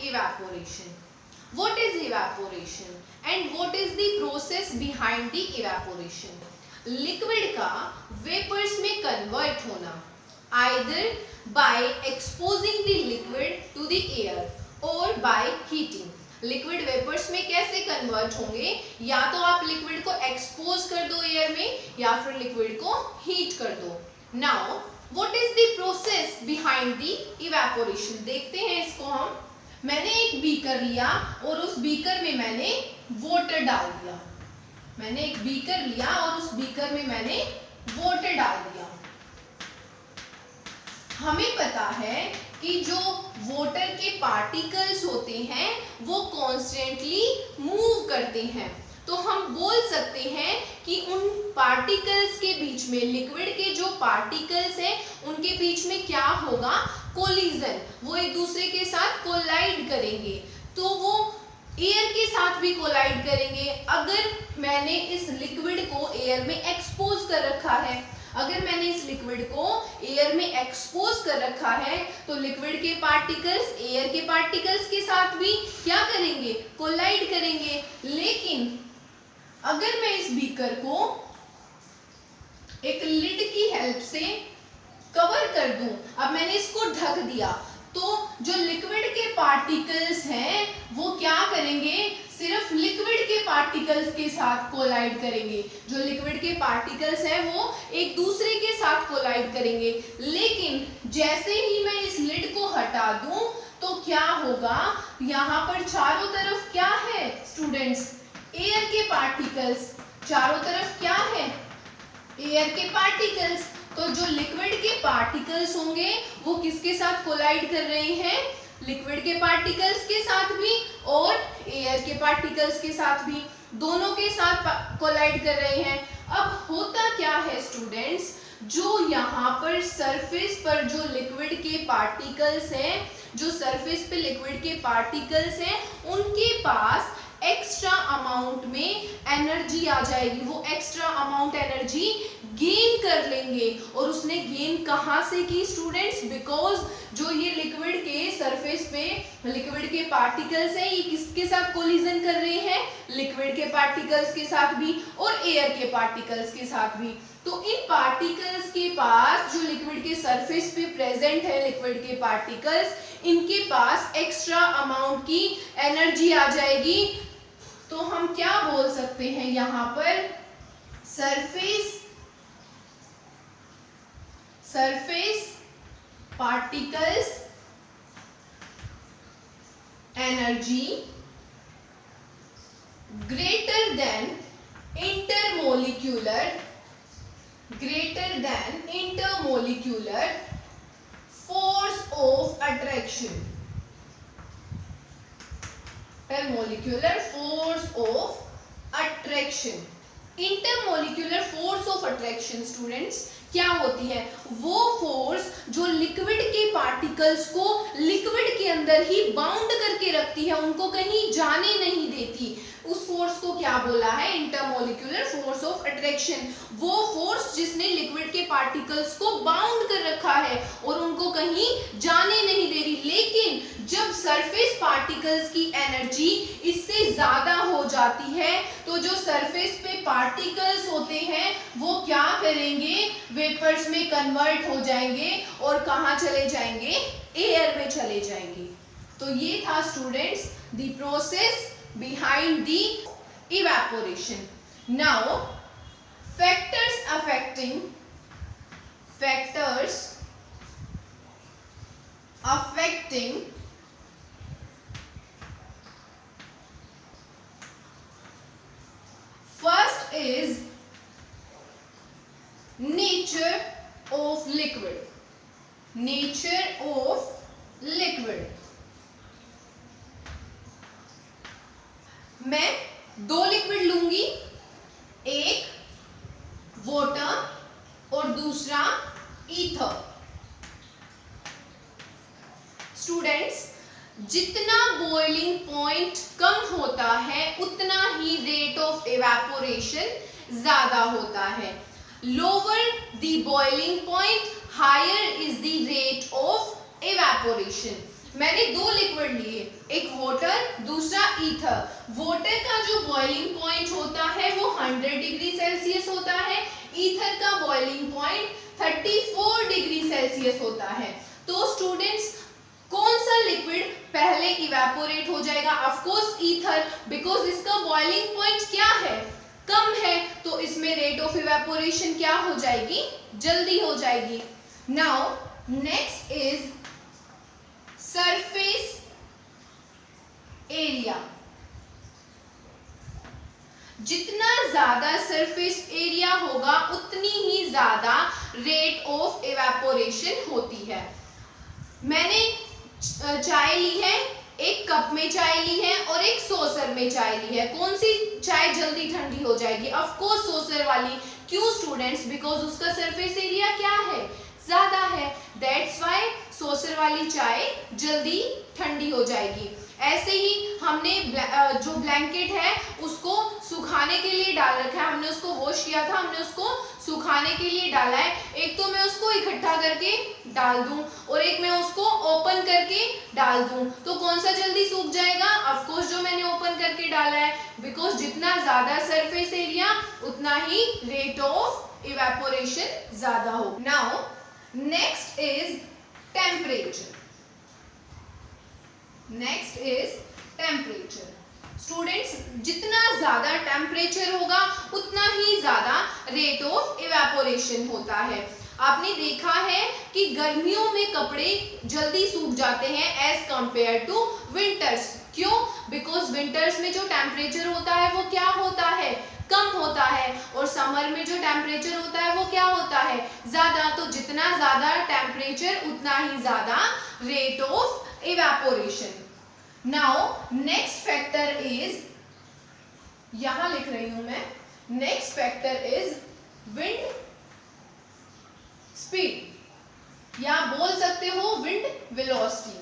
evaporation. What is evaporation and what is the process behind the evaporation? Liquid का vapours में convert होना either by exposing the liquid to the air or by heating. Liquid vapours में कैसे convert होंगे? या तो आप liquid को एक्सपोज कर दो एयर में या फिर लिक्विड को हीट कर दो. Now what is the process behind the evaporation? देखते हैं इसको हम. मैंने एक बीकर लिया और उस बीकर में मैंने वाटर डाल दिया. मैंने एक बीकर लिया और उस बीकर में मैंने वाटर डाल दिया. हमें पता है कि जो वाटर के पार्टिकल्स होते हैं वो कॉन्स्टेंटली मूव करते हैं. तो हम बोल सकते हैं कि उन पार्टिकल्स के बीच में, लिक्विड के जो पार्टिकल्स हैं उनके बीच में क्या होगा? कोलिजन. वो एक दूसरे के साथ कोलाइड करेंगे. तो वो एयर के साथ भी कोलाइड करेंगे. अगर मैंने इस लिक्विड को एयर में एक्सपोज कर रखा है, अगर मैंने इस लिक्विड को एयर में एक्सपोज कर रखा है तो लिक्विड के पार्टिकल्स एयर के पार्टिकल्स के साथ भी क्या करेंगे? कोलाइड करेंगे. लेकिन अगर मैं इस बीकर को एक लिड की हेल्प से कवर कर दूं, अब मैंने इसको ढक दिया, तो जो लिक्विड के पार्टिकल्स हैं वो क्या करेंगे? सिर्फ लिक्विड के पार्टिकल्स के साथ कोलाइड करेंगे. जो लिक्विड के पार्टिकल्स हैं वो एक दूसरे के साथ कोलाइड करेंगे. लेकिन जैसे ही मैं इस लिड को हटा दूं तो क्या होगा? यहाँ पर चारों तरफ क्या है स्टूडेंट्स? एयर के पार्टिकल्स. चारों तरफ क्या है? एयर के पार्टिकल्स. तो जो लिक्विड के पार्टिकल्स होंगे वो किसके साथ कोलाइड कर रहे हैं? लिक्विड के पार्टिकल्स के साथ भी और एयर के पार्टिकल्स के साथ भी. दोनों के साथ कोलाइड कर रहे हैं. अब होता क्या है स्टूडेंट्स? जो यहाँ पर सरफेस पर जो लिक्विड के पार्टिकल्स हैं, जो सरफेस पे लिक्विड के पार्टिकल्स हैं, उनके पास एक्स्ट्रा अमाउंट में एनर्जी आ जाएगी. वो एक्स्ट्रा अमाउंट एनर्जी गेन कर लेंगे. और उसने गेन कहाँ से की स्टूडेंट्स? बिकॉज जो ये लिक्विड के सरफेस पे लिक्विड के पार्टिकल्स हैं ये किसके साथ कोलिजन कर रहे हैं? लिक्विड के पार्टिकल्स के साथ भी और एयर के पार्टिकल्स के साथ भी. तो इन पार्टिकल्स के पास, जो लिक्विड के सरफेस पे प्रेजेंट है लिक्विड के पार्टिकल्स, इनके पास एक्स्ट्रा अमाउंट की एनर्जी आ जाएगी. तो हम क्या बोल सकते हैं यहाँ पर? Surface particles energy greater than intermolecular force of attraction. Intermolecular force of attraction. Intermolecular force of attraction students क्या होती है? वो फोर्स जो लिक्विड के पार्टिकल्स को लिक्विड के अंदर ही बाउंड करके रखती है, उनको कहीं जाने नहीं देती. उस फोर्स को क्या बोला है? Intermolecular force of attraction. वो फोर्स जिसने लिक्विड के पार्टिकल्स को बाउंड कर रखा है और उनको कहीं जाने नहीं दे रही. लेकिन जब सरफेस पार्टिकल्स की एनर्जी इससे ज्यादा हो जाती है तो जो सरफेस पे पार्टिकल्स होते हैं वो क्या करेंगे? वेपर्स में कन्वर्ट हो जाएंगे और कहाँ चले जाएंगे? एयर में चले जाएंगे. तो ये था students the process behind the evaporation. Now factors affecting first is nature of liquid. मैं दो लिक्विड लूंगी, एक वाटर और दूसरा ईथर. स्टूडेंट्स, जितना बॉइलिंग पॉइंट कम होता है उतना ही रेट ऑफ इवेपोरेशन ज्यादा होता है. Lower the boiling point higher is the rate of evaporation. मैंने दो लिक्विड लिए, एक ईथर, वाटर का जो बॉइलिंग पॉइंट होता है वो 100 डिग्री सेल्सियस होता है, ईथर का बॉइलिंग पॉइंट 34 डिग्री सेल्सियस होता है। तो स्टूडेंट्स कौन सा लिक्विड पहले इवेपोरेट हो जाएगा? ऑफ कोर्स ईथर, बिकॉज इसका बॉइलिंग पॉइंट क्या है, कम है, तो इसमें रेट ऑफ इवेपोरेशन क्या हो जाएगी, जल्दी हो जाएगी। Now next is surface area. जितना ज्यादा सरफेस एरिया होगा उतनी ही ज्यादा रेट ऑफ इवेपोरेशन होती है। मैंने चाय ली है, एक कप में चाय ली है और एक सॉसर में चाय ली है, कौन सी चाय जल्दी ठंडी हो जाएगी? ऑफ कोर्स सॉसर वाली। क्यों स्टूडेंट्स? बिकॉज उसका सरफेस एरिया क्या है, ज्यादा है, दैट्स व्हाई सॉसर वाली चाय जल्दी ठंडी हो जाएगी। ऐसे ही हमने जो ब्लैंकेट है उसको सुखाने के लिए डाल रखा है, हमने उसको वॉश किया था, हमने उसको सुखाने के लिए डाला है। एक तो मैं उसको इकट्ठा करके डाल दूं और एक मैं उसको ओपन करके डाल दूं, तो कौन सा जल्दी सूख जाएगा? ऑफ कोर्स जो मैंने ओपन करके डाला है, बिकॉज जितना ज्यादा सरफेस एरिया उतना ही रेट ऑफ इवेपोरेशन ज्यादा हो। Now next is temperature. Next is temperature. Students जितना ज्यादा टेम्परेचर होगा उतना ही ज्यादा रेट ऑफ इवेपोरेशन होता है। आपने देखा है कि गर्मियों में कपड़े जल्दी सूख जाते हैं एज कंपेयर टू विंटर्स। क्यों? बिकॉज विंटर्स में जो टेम्परेचर होता है वो क्या होता है, कम होता है, और समर में जो टेम्परेचर होता है वो क्या होता है, ज्यादा। तो जितना ज्यादा टेम्परेचर उतना ही ज्यादा rate of evaporation. Now next factor is, यहां लिख रही हूं मैं, next factor is wind speed या बोल सकते हो wind velocity।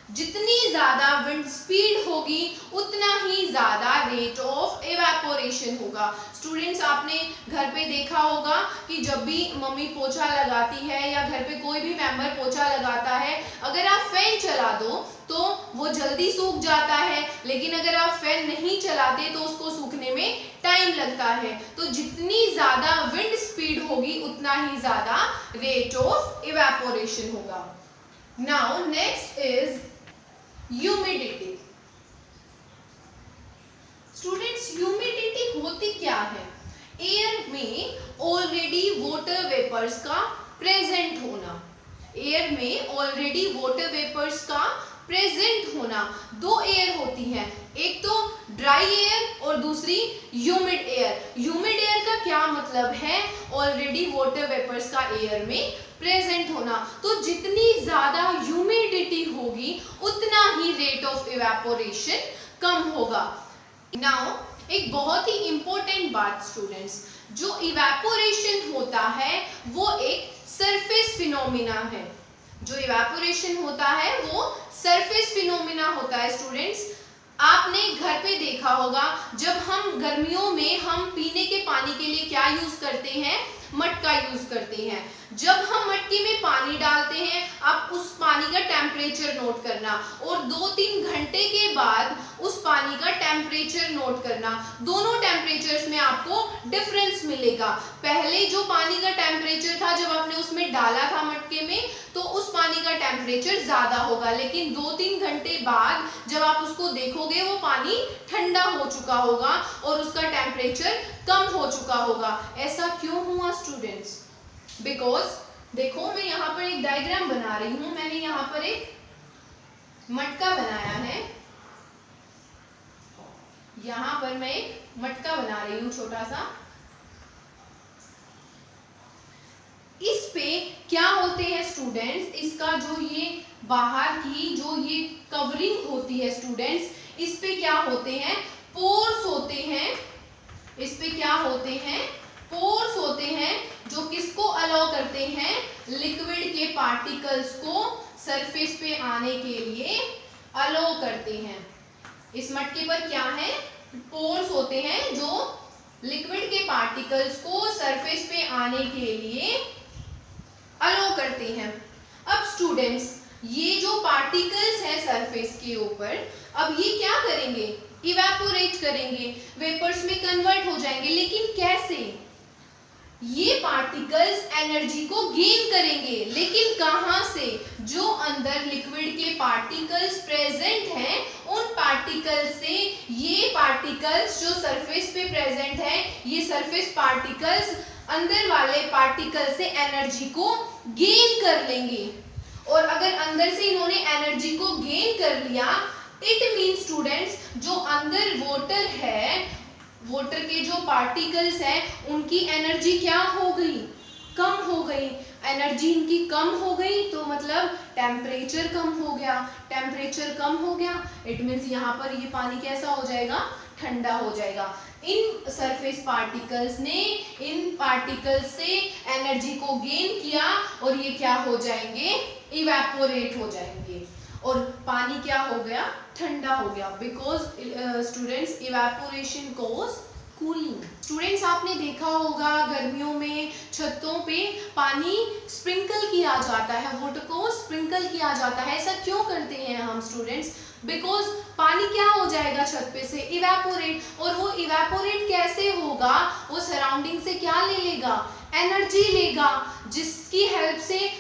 जितनी ज्यादा विंड स्पीड होगी उतना ही ज्यादा रेट ऑफ इवेपोरेशन होगा। स्टूडेंट्स आपने घर पे देखा होगा कि जब भी मम्मी पोछा लगाती है या घर पे कोई भी मेंबर पोछा लगाता है, अगर आप फैन चला दो तो वो जल्दी सूख जाता है, लेकिन अगर आप फैन नहीं चलाते तो उसको सूखने में टाइम लगता है। तो जितनी ज्यादा विंड स्पीड होगी उतना ही ज्यादा रेट ऑफ इवेपोरेशन होगा। Now next is humidity. Students humidity होती क्या है? एयर में ऑलरेडी वाटर वेपर्स का प्रेजेंट होना। एयर में ऑलरेडी वाटर वेपर्स का प्रेजेंट होना। दो एयर होती हैं, एक तो ड्राई एयर और दूसरी ह्यूमिड एयर। ह्यूमिड एयर का क्या मतलब है? ऑलरेडी वाटर वेपर्स का एयर में प्रेजेंट होना। तो जितनी ज्यादा ह्यूमिडिटी होगी उतना ही रेट ऑफ इवेपोरेशन कम होगा। नाउ एक बहुत ही इंपॉर्टेंट बात स्टूडेंट्स, जो इवेपोरेशन होता है वो एक सरफेस फिनोमिना है। जो इवेपोरेशन होता है वो सरफेस फिनोमिना होता है। स्टूडेंट्स आपने घर पे देखा होगा, जब हम गर्मियों में हम पीने के पानी के लिए क्या यूज करते हैं? मटका यूज करते हैं। जब हम मटके में पानी डालते हैं, आप उस पानी का टेम्परेचर नोट करना और 2-3 घंटे के बाद उस पानी का टेम्परेचर नोट करना। दोनों टेम्परेचर्स में आपको डिफरेंस मिलेगा। पहले जो पानी का टेम्परेचर था जब आपने उसमें डाला था मटके में, तो उस पानी का टेम्परेचर ज्यादा होगा, लेकिन 2-3 घंटे बाद जब आप उसको देखोगे वो पानी ठंडा हो चुका होगा और उसका टेम्परेचर कम हो चुका होगा। ऐसा क्यों हुआ स्टूडेंट्स? बिकॉज देखो मैं यहाँ पर एक डायग्राम बना रही हूं। मैंने यहाँ पर एक मटका बनाया है, यहाँ पर मैं एक मटका बना रही हूँ छोटा सा। इस पे क्या होते हैं स्टूडेंट्स, इसका जो ये बाहर की जो ये कवरिंग होती है स्टूडेंट्स, इस पे क्या होते हैं? पोर्स होते हैं। इस पे क्या होते हैं? पोर्स होते हैं, जो किसको अलाउ करते हैं? लिक्विड के पार्टिकल्स को सरफेस पे आने के लिए अलाउ करते हैं। इस मटके पर क्या है? पोर्स होते हैं जो लिक्विड के पार्टिकल्स को सरफेस पे आने के लिए अलाउ करते हैं। अब स्टूडेंट्स ये जो पार्टिकल्स हैं सरफेस के ऊपर, अब ये क्या करेंगे, इवेपोरेट करेंगे, वेपर्स में कन्वर्ट हो जाएंगे। लेकिन कैसे? ये पार्टिकल्स एनर्जी को गेन करेंगे, लेकिन कहां से? जो अंदर लिक्विड के पार्टिकल्स प्रेजेंट हैं उन पार्टिकल्स से। ये पार्टिकल्स जो सरफेस पे प्रेजेंट हैं, ये सरफेस पार्टिकल्स अंदर वाले पार्टिकल से एनर्जी को गेन कर लेंगे। और अगर अंदर से इन्होंने एनर्जी को गेन कर लिया, इट मीन स्टूडेंट्स, जो अंदर वाटर है, वाटर के जो पार्टिकल्स हैं उनकी एनर्जी क्या हो गई, कम हो गई। एनर्जी इनकी कम हो गई तो मतलब टेम्परेचर कम हो गया। टेम्परेचर कम हो गया, इट मीन्स यहाँ पर ये पानी कैसा हो जाएगा, ठंडा हो जाएगा। इन सरफेस पार्टिकल्स ने इन पार्टिकल्स से एनर्जी को गेन किया और ये क्या हो जाएंगे, इवेपोरेट हो जाएंगे। और पानी क्या हो गया, ठंडा हो गया। Because students, evaporation cause cooling. Students, आपने देखा होगा गर्मियों में छतों पे पानी स्प्रिंकल किया जाता है, वाटर को स्प्रिंकल किया जाता है। ऐसा क्यों करते हैं हम स्टूडेंट्स? बिकॉज पानी क्या हो जाएगा छत पे से, इवेपोरेट। और वो इवेपोरेट कैसे होगा, वो सराउंडिंग से क्या ले लेगा, एनर्जी लेगा, जिसकी हेल्प से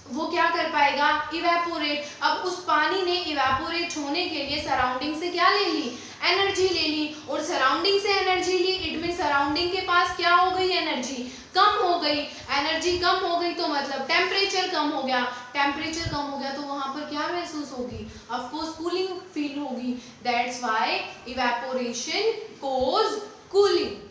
वो क्या कर पाएगा, इवेपोरेट। अब उस पानी ने इवेपोरेट होने के लिए सराउंडिंग से क्या ले ली, एनर्जी ले ली। और सराउंडिंग से एनर्जी ली, इट मीन सराउंडिंग के पास क्या हो गई, एनर्जी कम हो गई। एनर्जी कम हो गई तो मतलब टेम्परेचर कम हो गया। टेम्परेचर कम हो गया तो वहां पर क्या महसूस होगी, ऑफ कोर्स कूलिंग फील होगी। That's why evaporation cause cooling.